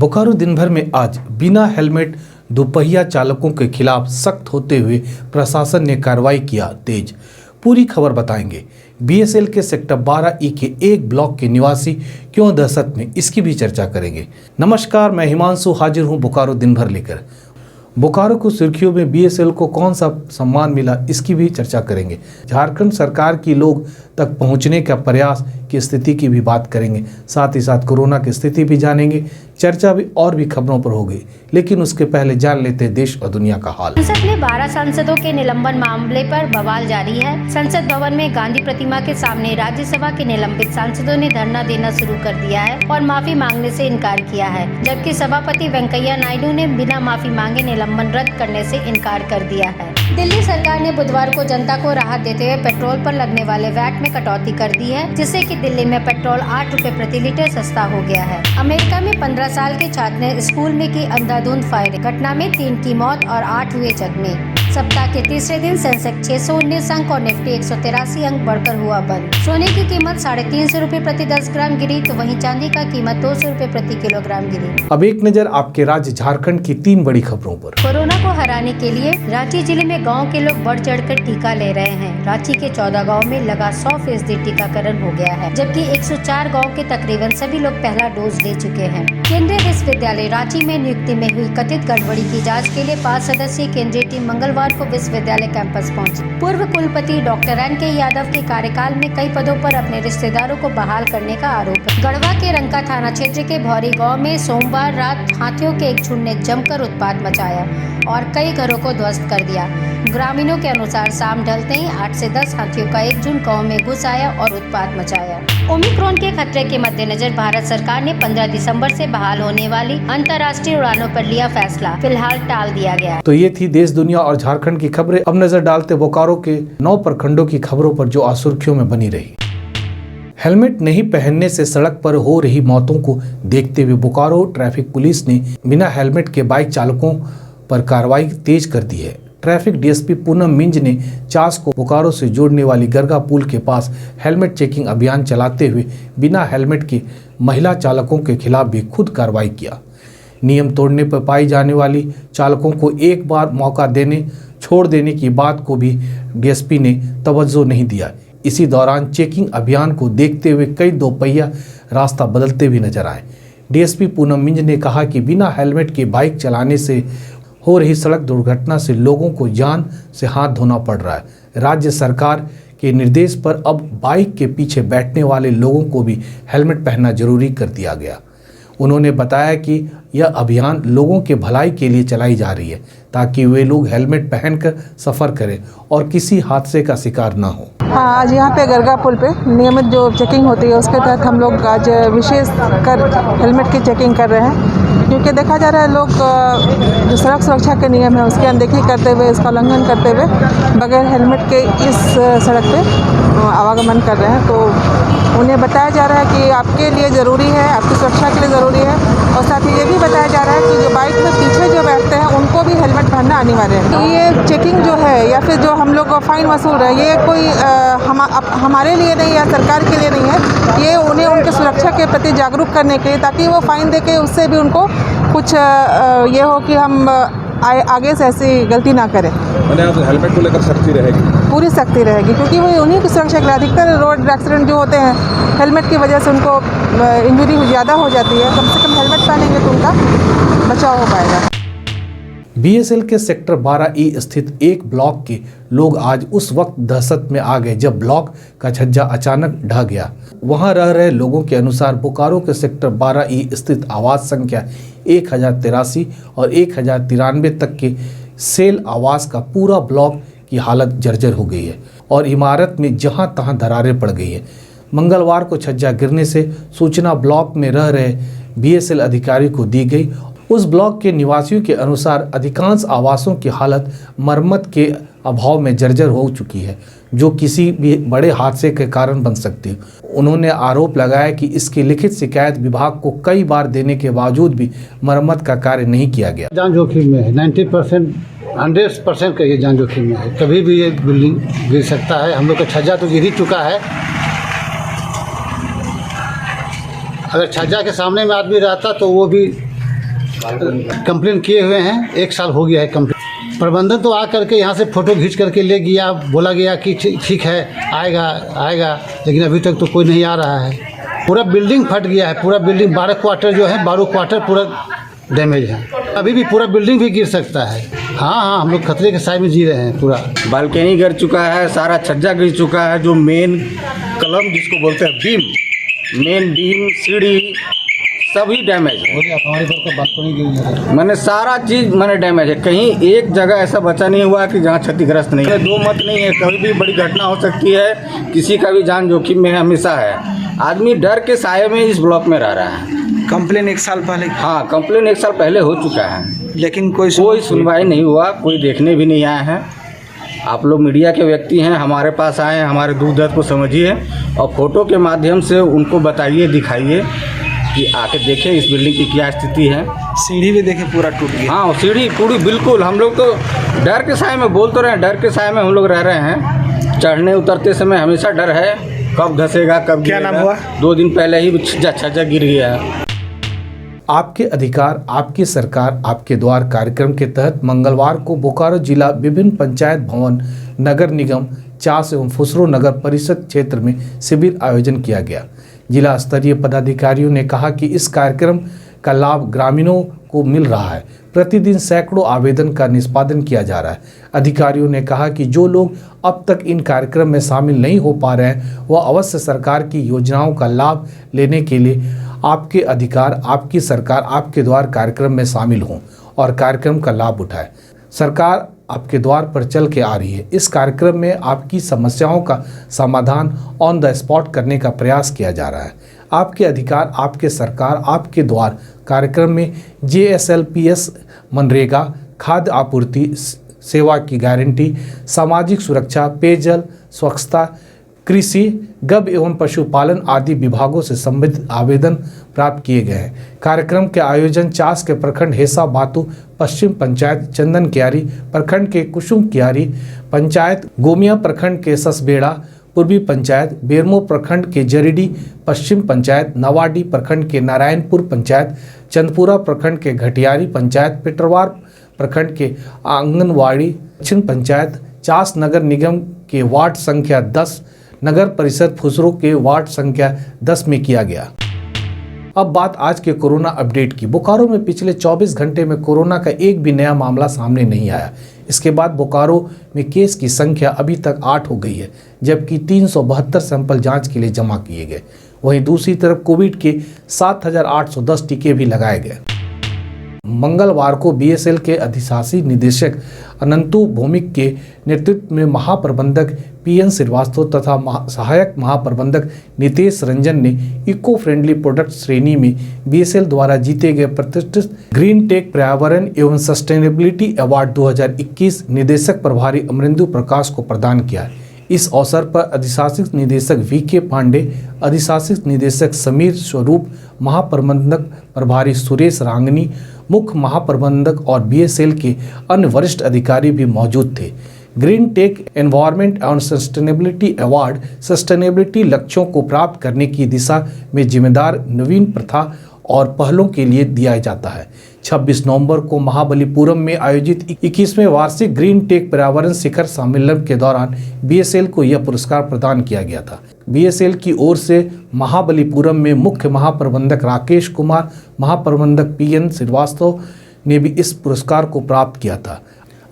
बोकारो दिन भर में आज बिना हेलमेट दोपहिया चालकों के खिलाफ सख्त होते हुए प्रशासन ने कार्रवाई किया तेज। पूरी खबर बताएंगे। बीएसएल के सेक्टर 12E के एक ब्लॉक के निवासी क्यों दहशत में, इसकी भी चर्चा करेंगे। नमस्कार, मैं हिमांशु हाजिर हूं बोकारो दिन भर लेकर। बोकारो को सुर्खियों में बीएसएल को कौन सा सम्मान मिला, इसकी भी चर्चा करेंगे। झारखंड सरकार की लोग तक पहुंचने का प्रयास की स्थिति की भी बात करेंगे। साथ ही साथ कोरोना की स्थिति भी जानेंगे। चर्चा भी और भी खबरों पर होगी, लेकिन उसके पहले जान लेते हैं देश और दुनिया का हाल। संसद में 12 सांसदों के निलंबन मामले पर बवाल जारी है। संसद भवन में गांधी प्रतिमा के सामने राज्यसभा के निलंबित सांसदों ने धरना देना शुरू कर दिया है और माफी मांगने से इनकार किया है, जबकि सभापति वेंकैया नायडू ने बिना माफी मांगे निलंबन रद्द करने से इनकार कर दिया है। दिल्ली सरकार ने बुधवार को जनता को राहत देते हुए पेट्रोल पर लगने वाले वैट में कटौती कर दी है, जिससे कि दिल्ली में पेट्रोल 8 रुपए प्रति लीटर सस्ता हो गया है। अमेरिका में 15 साल के छात्र ने स्कूल में की अंधाधुंध फायरिंग, घटना में 3 की मौत और 8 हुए जख्मी। सप्ताह के तीसरे दिन सेंसेक्स 619 अंक और निफ्टी 183 अंक बढ़कर हुआ बंद। सोने की कीमत 350 रुपए प्रति 10 ग्राम गिरी, तो वहीं चांदी का कीमत 200 रुपए प्रति किलोग्राम गिरी। अब एक नजर आपके राज्य झारखंड की 3 बड़ी खबरों पर। कोरोना को हराने के लिए रांची जिले में गांव के लोग बढ़ चढ़कर टीका ले रहे हैं। रांची के 14 गाँव में लगा 100% टीकाकरण हो गया है, जबकि 104 गाँव के तकरीबन सभी लोग पहला डोज ले चुके हैं। केंद्रीय विश्वविद्यालय रांची में नियुक्ति में हुई कथित गड़बड़ी की जाँच के लिए 5 सदस्यीय केंद्रीय टीम मंगलवार को विश्वविद्यालय कैंपस पहुंची। पूर्व कुलपति डॉक्टर NK यादव के कार्यकाल में कई पदों पर अपने रिश्तेदारों को बहाल करने का आरोप है। गढ़वा के रंका थाना क्षेत्र के भौरी गांव में सोमवार रात हाथियों के एक झुंड ने जमकर उत्पात मचाया और कई घरों को ध्वस्त कर दिया। ग्रामीणों के अनुसार शाम ढलते ही 8 से 10 हाथियों का एक झुंड गाँव में घुस आया और उत्पात मचाया। ओमिक्रॉन के खतरे के मद्देनजर भारत सरकार ने 15 दिसंबर से बहाल होने वाली अंतर्राष्ट्रीय उड़ानों पर लिया फैसला फिलहाल टाल दिया गया। तो ये थी देश, दुनिया और झारखंड की खबरें। अब नजर डालते बोकारो के 9 प्रखंडों की खबरों पर, जो आज सुर्खियों में बनी रही। हेलमेट नहीं पहनने से सड़क पर हो रही मौतों को देखते हुए बोकारो ट्रैफिक पुलिस ने बिना हेलमेट के बाइक चालकों पर कार्रवाई तेज कर दी है। ट्रैफिक डीएसपी पूनम मिंज ने चास को बोकारो से जोड़ने वाली गरगा पुल के पास हेलमेट चेकिंग अभियान चलाते हुए बिना हेलमेट के महिला चालकों के खिलाफ भी खुद कार्रवाई किया। नियम तोड़ने पर पाई जाने वाली चालकों को एक बार मौका देने छोड़ देने की बात को भी डीएसपी ने तवज्जो नहीं दिया। इसी दौरान चेकिंग अभियान को देखते हुए कई दोपहिया रास्ता बदलते भी नजर आए। डीएसपी पूनम मिंज ने कहा कि बिना हेलमेट के बाइक चलाने से हो रही सड़क दुर्घटना से लोगों को जान से हाथ धोना पड़ रहा है। राज्य सरकार के निर्देश पर अब बाइक के पीछे बैठने वाले लोगों को भी हेलमेट पहनना जरूरी कर दिया गया। उन्होंने बताया कि यह अभियान लोगों के भलाई के लिए चलाई जा रही है, ताकि वे लोग हेलमेट पहनकर सफ़र करें और किसी हादसे का शिकार न हो। आज यहाँ पे गरगा पुल पे नियमित जो चेकिंग होती है, उसके तहत हम लोग आज विशेष कर हेलमेट की चेकिंग कर रहे हैं, क्योंकि देखा जा रहा है लोग जो सड़क सुरक्षा के नियम है उसकी अनदेखी करते हुए, इसका उल्लंघन करते हुए बगैर हेलमेट के इस सड़क पे आवागमन कर रहे हैं। तो उन्हें बताया जा रहा है कि आपके लिए ज़रूरी है, आपकी सुरक्षा के लिए ज़रूरी है, और साथ ही ये भी बताया जा रहा है कि जो बाइक में पीछे जो बैठते हैं उनको भी हेलमेट पहनना अनिवार्य है। तो ये चेकिंग जो है या फिर जो हम लोग फाइन वसूल रहे हैं, ये कोई हमारे लिए नहीं या सरकार के लिए नहीं है, ये उन्हें उनके सुरक्षा के प्रति जागरूक करने के लिए, ताकि वो फाइन दे के उससे भी उनको कुछ ये हो कि हम आगे से ऐसी गलती ना करें। मैंने आज हेलमेट को लेकर सख्ती रहेगी, पूरी सख्ती रहेगी, क्योंकि वो उन्हीं की सुरक्षा के लिए अधिकतर रोड एक्सीडेंट जो होते हैं हेलमेट की वजह से उनको इंजरी ज़्यादा हो जाती है। कम से कम हेलमेट पहनेंगे तो उनका बचाव हो पाएगा। बीएसएल के सेक्टर 12E स्थित एक ब्लॉक के लोग आज उस वक्त दहशत में आ गए जब ब्लॉक का छज्जा अचानक ढह गया। वहां रह रहे लोगों के अनुसार बोकारो के सेक्टर 12E स्थित आवास संख्या 1083 और 1093 तक के सेल आवास का पूरा ब्लॉक की हालत जर्जर हो गई है और इमारत में जहां तहां दरारें पड़ गई है। मंगलवार को छज्जा गिरने से सूचना ब्लॉक में रह रहे बीएसएल अधिकारी को दी गई। उस ब्लॉक के निवासियों के अनुसार अधिकांश आवासों की हालत मरम्मत के अभाव में जर्जर हो चुकी है, जो किसी भी बड़े हादसे के कारण बन सकती है। उन्होंने आरोप लगाया कि इसकी लिखित शिकायत विभाग को कई बार देने के बावजूद भी मरम्मत का कार्य नहीं किया गया। जान जोखिम में है, 90% 100% का ये जान जोखिम में है, कभी भी ये बिल्डिंग गिर सकता है। हम लोग का छज्जा तो गिर ही चुका है। अगर छज्जा के सामने में आदमी रहता तो वो भी कंप्लेन किए हुए हैं, 1 साल हो गया है कंप्लेन। प्रबंधन तो आ करके यहाँ से फ़ोटो खींच करके ले गया, बोला गया कि ठीक है आएगा, लेकिन अभी तक तो कोई नहीं आ रहा है। पूरा बिल्डिंग फट गया है, पूरा बिल्डिंग 12 क्वार्टर जो है 12 क्वार्टर पूरा डैमेज है। अभी भी पूरा बिल्डिंग भी गिर सकता है। हाँ, हम लोग खतरे के साए में जी रहे हैं। पूरा बालकनी गिर चुका है, सारा छज्जा गिर चुका है, जो मेन कलम जिसको बोलते हैं मेन बीम सीढ़ी सभी डैमेज है। हमारे घर का बालकनी गिर गया, मैंने सारा चीज़ डैमेज है। कहीं एक जगह ऐसा बचा नहीं हुआ कि जहाँ क्षतिग्रस्त नहीं है। दो मत नहीं है, कभी भी बड़ी घटना हो सकती है, किसी का भी जान जोखिम में हमेशा है। आदमी डर के साए में इस ब्लॉक में रह रहा है। कंप्लेन 1 साल पहले, हाँ, कंप्लेन 1 साल पहले हो चुका है, लेकिन कोई सुनवाई नहीं हुआ, कोई देखने भी नहीं आया है। आप लोग मीडिया के व्यक्ति हैं, हमारे पास आए हैं, हमारे दुख दर्द को समझिए और फोटो के माध्यम से उनको बताइए, दिखाइए कि आके देखें इस बिल्डिंग की क्या स्थिति है। सीढ़ी भी देखे पूरा टूट गया। हाँ, सीढ़ी पूरी बिल्कुल। हम लोग तो डर के साए में, बोल तो रहे हैं, डर के साए में हम लोग रह रहे हैं। चढ़ने उतरते समय हमेशा डर है, कब धंसेगा, कब क्या नाम हुआ? 2 दिन पहले ही छज्जा गिर गया है। आपके अधिकार आपकी सरकार आपके द्वार कार्यक्रम के तहत मंगलवार को बोकारो जिला विभिन्न पंचायत भवन, नगर निगम, चास एवं फुसरो नगर परिषद क्षेत्र में शिविर आयोजन किया गया। जिला स्तरीय पदाधिकारियों ने कहा कि इस कार्यक्रम का लाभ ग्रामीणों को मिल रहा है। प्रतिदिन सैकड़ों आवेदन का निष्पादन किया जा रहा है। अधिकारियों ने कहा कि जो लोग अब तक इन कार्यक्रम में शामिल नहीं हो पा रहे हैं, वह अवश्य सरकार की योजनाओं का लाभ लेने के लिए आपके अधिकार आपकी सरकार आपके द्वार कार्यक्रम में शामिल हों और कार्यक्रम का लाभ उठाएं। सरकार आपके द्वार पर चल के आ रही है। इस कार्यक्रम में आपकी समस्याओं का समाधान ऑन द स्पॉट करने का प्रयास किया जा रहा है। आपके अधिकार आपके सरकार आपके द्वार कार्यक्रम में JSLPS, मनरेगा, खाद्य आपूर्ति, सेवा की गारंटी, सामाजिक सुरक्षा, पेयजल, स्वच्छता, कृषि, गब एवं पशुपालन आदि विभागों से संबंधित आवेदन प्राप्त किए गए हैं। कार्यक्रम के आयोजन चास के प्रखंड हेसा बातू पश्चिम पंचायत चंदन क्यारी, प्रखंड के कुसुम क्यारी पंचायत, गोमिया प्रखंड के ससबेड़ा पूर्वी पंचायत, बेरमो प्रखंड के जरीडी पश्चिम पंचायत, नवाडी प्रखंड के नारायणपुर पंचायत, चंदपुरा प्रखंड के घटियारी पंचायत, पिटरवार प्रखंड के आंगनवाड़ी दक्षिण पंचायत, चास नगर निगम के वार्ड संख्या 10, नगर परिषद फुसरो के वार्ड संख्या 10 में किया गया। अब बात आज के कोरोना अपडेट की। बोकारो में पिछले 24 घंटे में कोरोना का एक भी नया मामला सामने नहीं आया। इसके बाद बोकारो में केस की संख्या अभी तक 8 हो गई है, जबकि 372 सैंपल जांच के लिए जमा किए गए। वहीं दूसरी तरफ कोविड के 7,810 टीके भी लगाए गए। मंगलवार को BSL के अधिशासी निदेशक अनंतु भौमिक के नेतृत्व में महाप्रबंधक PN श्रीवास्तव तथा सहायक महाप्रबंधक नितेश रंजन ने इको फ्रेंडली प्रोडक्ट श्रेणी में BSL द्वारा जीते गए प्रतिष्ठित ग्रीन टेक पर्यावरण एवं सस्टेनेबिलिटी अवार्ड 2021 निदेशक प्रभारी अमरेंदु प्रकाश को प्रदान किया। इस अवसर पर अधिशासित निदेशक VK पांडे, अधिशासित निदेशक समीर स्वरूप, महाप्रबंधक प्रभारी सुरेश रांगनी, मुख्य महाप्रबंधक और BSL के अन्य वरिष्ठ अधिकारी भी मौजूद थे। Green tech environment and sustainability award sustainability लक्ष्यों को प्राप्त करने की दिशा में जिम्मेदार नवीन प्रथा और पहलों के लिए दिया जाता है। 26 नवंबर को महाबलीपुरम में आयोजित 21वें वार्षिक ग्रीन टेक पर्यावरण शिखर सम्मेलन के दौरान BSL को यह पुरस्कार प्रदान किया गया था। BSL की ओर से महाबलीपुरम में मुख्य महाप्रबंधक राकेश कुमार, महाप्रबंधक PN श्रीवास्तव ने भी इस पुरस्कार को प्राप्त किया था।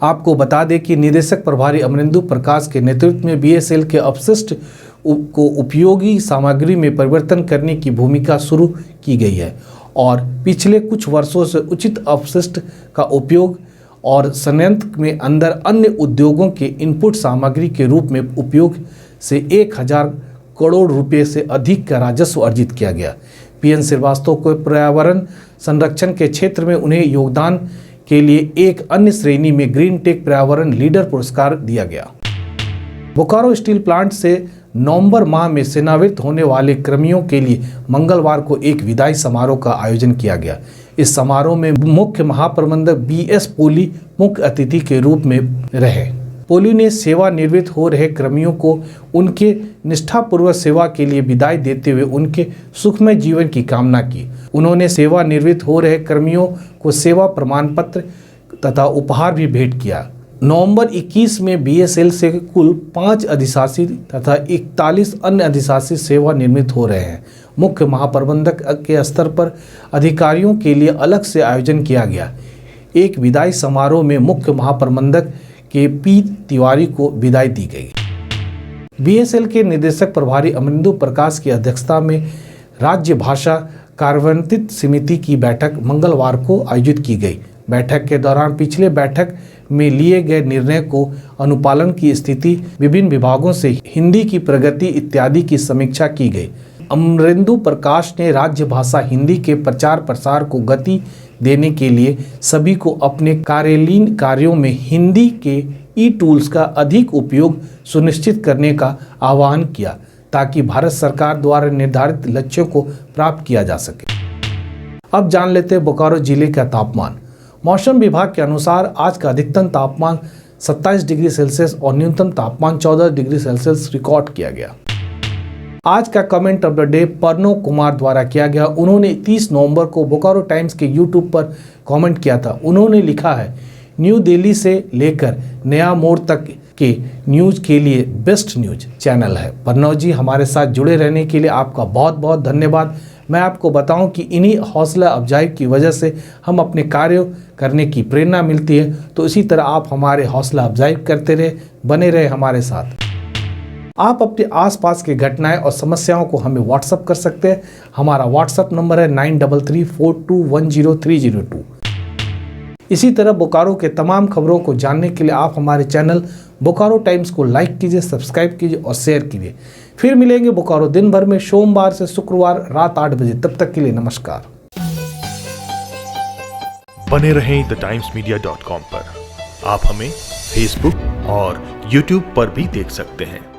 आपको बता दें कि निदेशक प्रभारी अमरेंदु प्रकाश के नेतृत्व में BSL के अपशिष्ट को उपयोगी सामग्री में परिवर्तन करने की भूमिका शुरू की गई है और पिछले कुछ वर्षों से उचित अपशिष्ट का उपयोग और संयंत्र में अंदर अन्य उद्योगों के इनपुट सामग्री के रूप में उपयोग से 1,000 करोड़ रुपए से अधिक का राजस्व अर्जित किया गया। PN श्रीवास्तव को पर्यावरण संरक्षण के क्षेत्र में उन्हें योगदान के लिए एक अन्य श्रेणी में ग्रीन टेक पर्यावरण लीडर पुरस्कार दिया गया। बोकारो स्टील प्लांट से नवंबर माह में सेवानिवृत्त होने वाले कर्मियों के लिए मंगलवार को एक विदाई समारोह का आयोजन किया गया। इस समारोह में मुख्य महाप्रबंधक BS पोली मुख्य अतिथि के रूप में रहे। पोलियो ने सेवानिवृत्त हो रहे कर्मियों को उनके निष्ठापूर्वक सेवा के लिए विदाई देते हुए उनके सुखमय जीवन की कामना की। उन्होंने सेवानिवृत्त हो रहे कर्मियों को सेवा प्रमाण पत्र तथा उपहार भी भेंट किया। नवंबर 21 में बीएसएल से कुल 5 अधिशासी तथा 41 अन्य अधिशासी सेवानिवृत्त हो रहे हैं। मुख्य महाप्रबंधक के स्तर पर अधिकारियों के लिए अलग से आयोजन किया गया। एक विदाई समारोह में मुख्य महाप्रबंधक के पी तिवारी को विदाई दी गई। बीएसएल के निदेशक प्रभारी अमरिंदु प्रकाश की अध्यक्षता में राज्य भाषा कार्यान्वयन समिति की बैठक मंगलवार को आयोजित की गई। बैठक के दौरान पिछले बैठक में लिए गए निर्णय को अनुपालन की स्थिति, विभिन्न विभागों से हिंदी की प्रगति इत्यादि की समीक्षा की गई। अमरिंदु प्रकाश ने राज्य भाषा हिंदी के प्रचार प्रसार को गति देने के लिए सभी को अपने कार्यालयीन कार्यों में हिंदी के ई-टूल्स का अधिक उपयोग सुनिश्चित करने का आह्वान किया, ताकि भारत सरकार द्वारा निर्धारित लक्ष्यों को प्राप्त किया जा सके। अब जान लेते हैं बोकारो जिले का तापमान। मौसम विभाग के अनुसार आज का अधिकतम तापमान 27 डिग्री सेल्सियस और न्यूनतम तापमान 14 डिग्री सेल्सियस रिकॉर्ड किया गया। आज का comment of the day Parno Kumar द्वारा किया गया। उन्होंने 30 नवंबर को बोकारो टाइम्स के यूट्यूब पर कमेंट किया था। उन्होंने लिखा है, न्यू दिल्ली से लेकर नया मोड़ तक के न्यूज के लिए बेस्ट न्यूज चैनल है। पर्नो जी, हमारे साथ जुड़े रहने के लिए आपका बहुत बहुत धन्यवाद। मैं आपको बताऊं कि इन्हीं हौसला अफजाई की वजह से हम अपने कार्य करने की प्रेरणा मिलती है। तो इसी तरह आप हमारे हौसला अफजाई करते रहे, बने रहे हमारे साथ। आप अपने आसपास की घटनाएं और समस्याओं को हमें व्हाट्सअप कर सकते हैं। हमारा व्हाट्सअप नंबर है 9334210302। इसी तरह बोकारो के तमाम खबरों को जानने के लिए आप हमारे चैनल बोकारो टाइम्स को लाइक कीजिए, सब्सक्राइब कीजिए और शेयर कीजिए। फिर मिलेंगे बोकारो दिन भर में सोमवार से शुक्रवार रात 8 बजे। तब तक के लिए नमस्कार। बने रहें thetimes media.com पर। आप हमें फेसबुक और यूट्यूब पर भी देख सकते हैं।